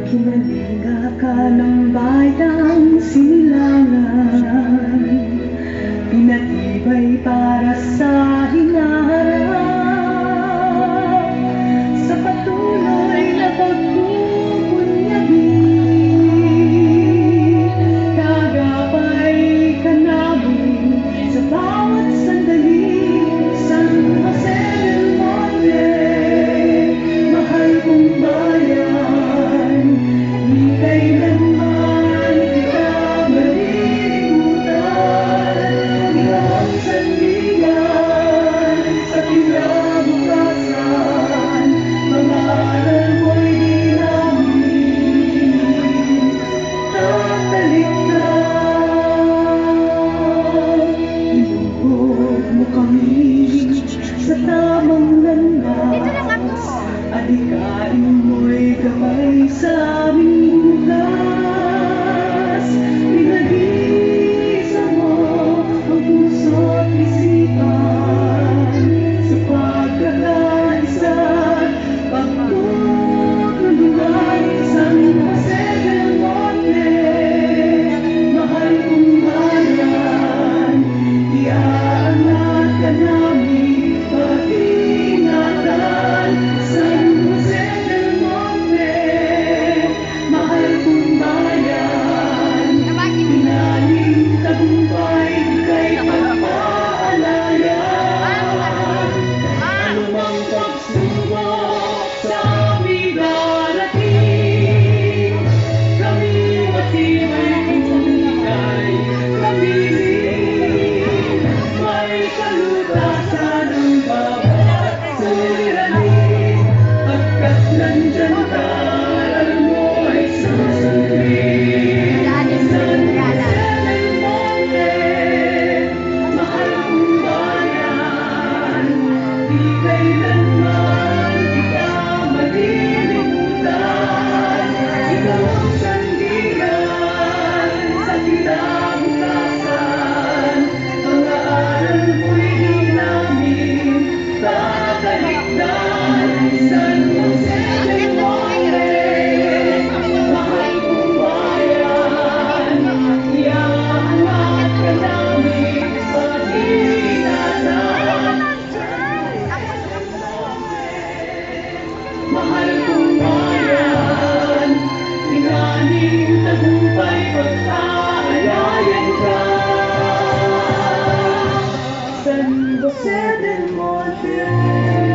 Kinalinga ka ng bayang sinilangan, pinatibay para sa hinaharap, sa patuloy na pagpupunyagi. Kagapay ka namin sa bawat sandali, San Jose del Monte, mahal kong bayan. Di kailanman kita malilimutan, iyong sandigan sa kinabukasan. Mga aral mo'y di namin tatalikdan. Inuhog mo kami sa tamang landas, adikain mo'y gabay sa aming bukas. Pinag-iisa mo ang puso't isipan, sa pagkakaisa at pagtutulungan. San Jose del Monte, mahal kong bayan, iaangat ka namin pag-ingatan. San Jose del Monte, mahal kong bayan, inaling tagumpay kay pagpaalayan. Anumang pagsubok sa aming darating, kami matibay tunay kamiling. May kalutasan ang bawat suliranin, pagkat nandyan ka, alam mo'y susundin. San Jose del Monte, mahal kong bayan, di kailanman kita malilimutan. Ikaw ang sandigan sa kinabukasan. Mga aral mo'y di namin tatalikdan. San Jose del Monte, mahal kong bayan, iaangat ka namin pag-ingatan. Mahal kong bayan, inaling tagumpay pagpaalayan ka. San Jose del Monte.